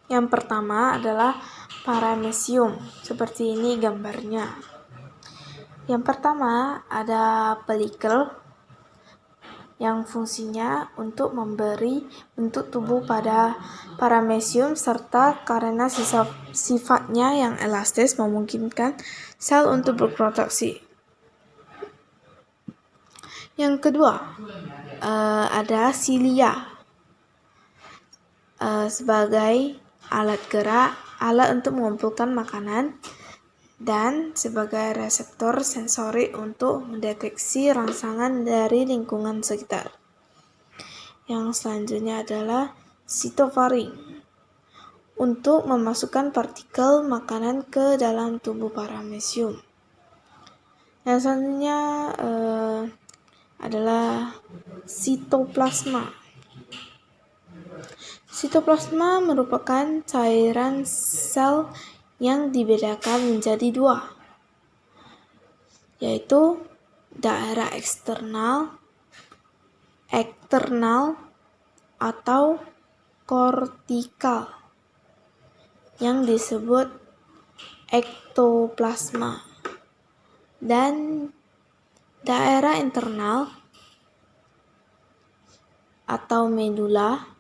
Yang pertama adalah paramecium. Seperti ini gambarnya. Yang pertama ada pelikel yang fungsinya untuk memberi bentuk tubuh pada paramecium serta karena sifatnya yang elastis memungkinkan sel untuk berproduksi. Yang kedua ada silia sebagai alat gerak, alat untuk mengumpulkan makanan, dan sebagai reseptor sensori untuk mendeteksi rangsangan dari lingkungan sekitar. Yang selanjutnya adalah sitofaring untuk memasukkan partikel makanan ke dalam tubuh paramecium. Yang selanjutnya adalah sitoplasma. Sitoplasma merupakan cairan sel yang dibedakan menjadi dua, yaitu daerah eksternal atau kortikal yang disebut ektoplasma, dan daerah internal atau medula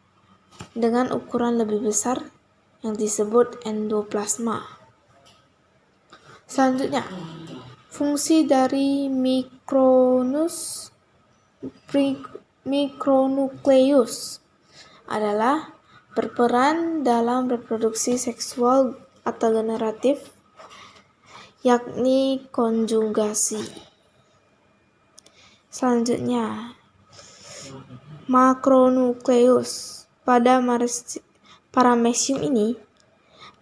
dengan ukuran lebih besar yang disebut endoplasma. Selanjutnya, fungsi dari mikronukleus adalah berperan dalam reproduksi seksual atau generatif, yakni konjugasi. Selanjutnya, makronukleus pada paramecium ini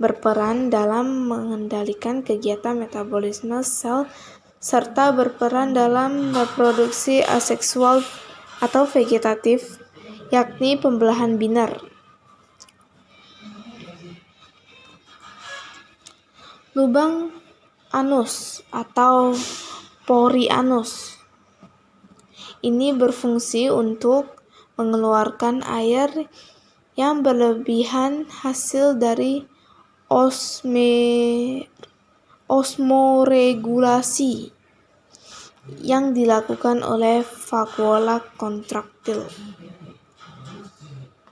berperan dalam mengendalikan kegiatan metabolisme sel serta berperan dalam reproduksi aseksual atau vegetatif, yakni pembelahan biner. Lubang anus atau pori anus ini berfungsi untuk mengeluarkan air yang berlebihan hasil dari osmoregulasi yang dilakukan oleh vakuola kontraktil.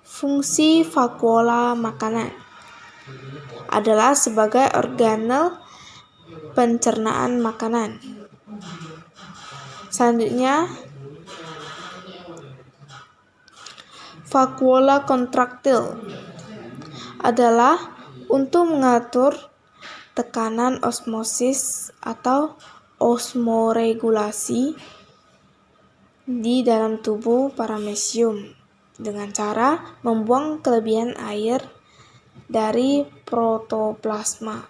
Fungsi vakuola makanan adalah sebagai organel pencernaan makanan. Selanjutnya, vakuola kontraktil adalah untuk mengatur tekanan osmosis atau osmoregulasi di dalam tubuh paramecium dengan cara membuang kelebihan air dari protoplasma.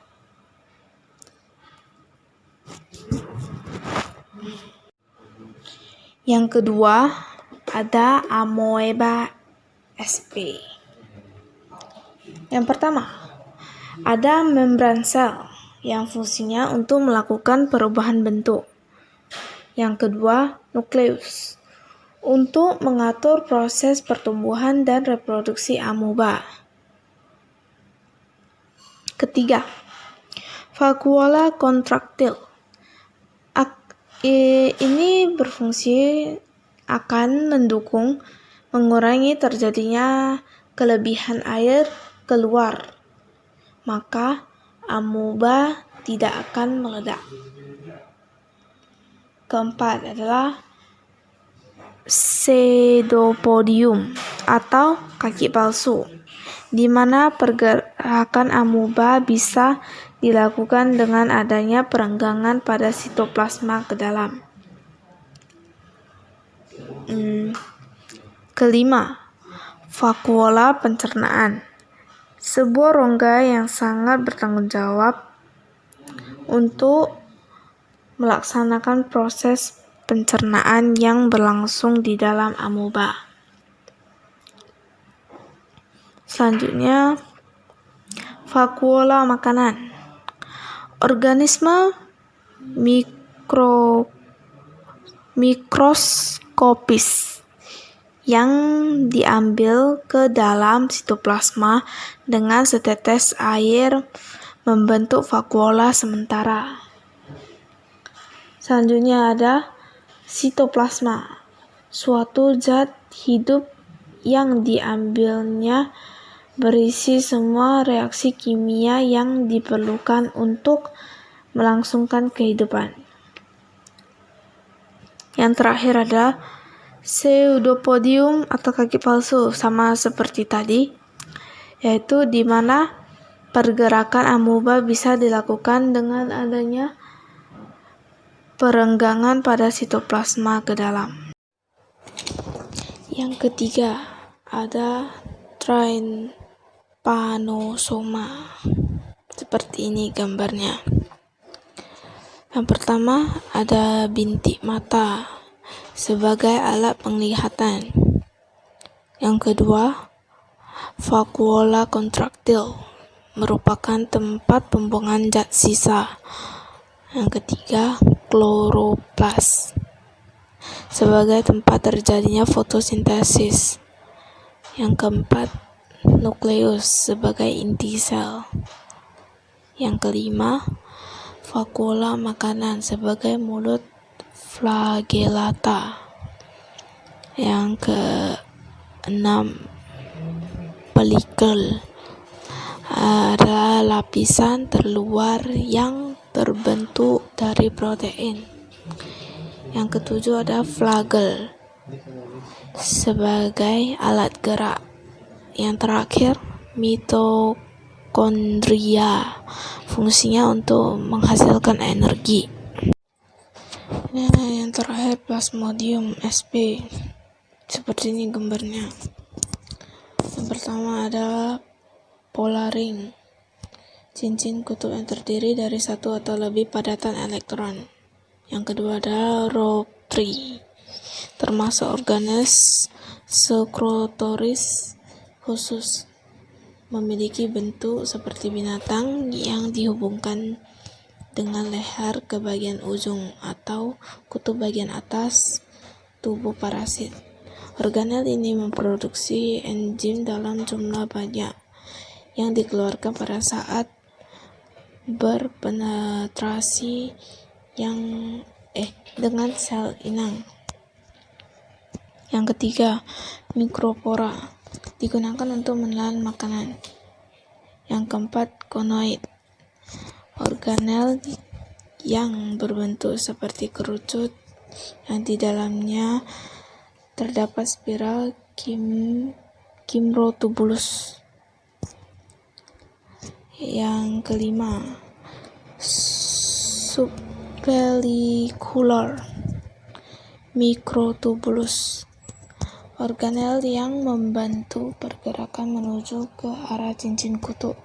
Yang kedua ada amoeba sp. Yang pertama, ada membran sel yang fungsinya untuk melakukan perubahan bentuk. Yang kedua, nukleus untuk mengatur proses pertumbuhan dan reproduksi amoeba. Ketiga, vakuola kontraktil. Ini berfungsi akan mendukung mengurangi terjadinya kelebihan air keluar, maka amoeba tidak akan meledak. Keempat adalah pseudopodium atau kaki palsu, di mana pergerakan amoeba bisa dilakukan dengan adanya perenggangan pada sitoplasma ke dalam. Kelima, vakuola pencernaan, sebuah rongga yang sangat bertanggung jawab untuk melaksanakan proses pencernaan yang berlangsung di dalam amoeba. Selanjutnya, vakuola makanan, organisme mikroskopis yang diambil ke dalam sitoplasma dengan setetes air membentuk vakuola sementara. Selanjutnya ada sitoplasma, suatu zat hidup yang diambilnya berisi semua reaksi kimia yang diperlukan untuk melangsungkan kehidupan. Yang terakhir adalah pseudopodium atau kaki palsu, sama seperti tadi, yaitu di mana pergerakan amoeba bisa dilakukan dengan adanya perenggangan pada sitoplasma ke dalam. Yang ketiga ada trypanosoma. Seperti ini gambarnya. Yang pertama ada bintik mata sebagai alat penglihatan. Yang kedua, vakuola kontraktil merupakan tempat pembuangan zat sisa. Yang ketiga, kloroplas sebagai tempat terjadinya fotosintesis. Yang keempat, nukleus sebagai inti sel. Yang kelima, vakuola makanan sebagai mulut flagellata. Yang keenam, pelikel adalah lapisan terluar yang terbentuk dari protein. Yang ketujuh ada flagel sebagai alat gerak. Yang terakhir, mitokondria, fungsinya untuk menghasilkan energi. Yang terakhir, plasmodium sp. Seperti ini gambarnya. Yang pertama adalah polar ring, cincin kutub yang terdiri dari satu atau lebih padatan elektron. Yang kedua ada rhoptry, termasuk organes sekrotoris khusus, memiliki bentuk seperti binatang yang dihubungkan dengan leher ke bagian ujung atau kutub bagian atas tubuh parasit. Organel ini memproduksi enzim dalam jumlah banyak yang dikeluarkan pada saat berpenetrasi dengan sel inang. Yang ketiga, mikropora, digunakan untuk menelan makanan. Yang keempat, konoid, organel yang berbentuk seperti kerucut yang di dalamnya terdapat spiral kimrotubulus. Yang kelima, subpellicular microtubulus, organel yang membantu pergerakan menuju ke arah cincin kutub.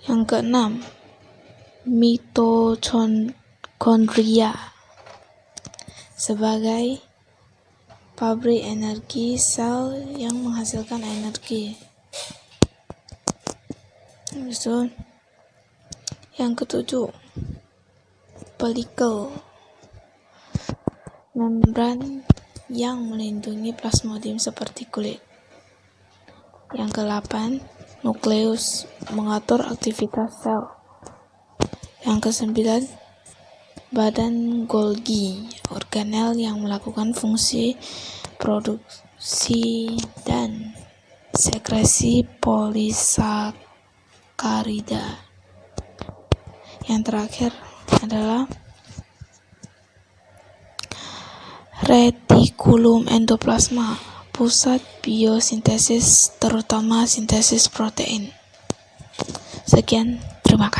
Yang keenam, mitokondria sebagai pabrik energi sel yang menghasilkan energi. Yang ketujuh, pelikel, membran yang melindungi plasmodium seperti kulit. Yang ke-8, nukleus, mengatur aktivitas sel. Yang ke-9, badan Golgi, organel yang melakukan fungsi produksi dan sekresi polisakarida. Yang terakhir adalah retikulum endoplasma, pusat biosintesis terutama sintesis protein. Sekian, terima kasih.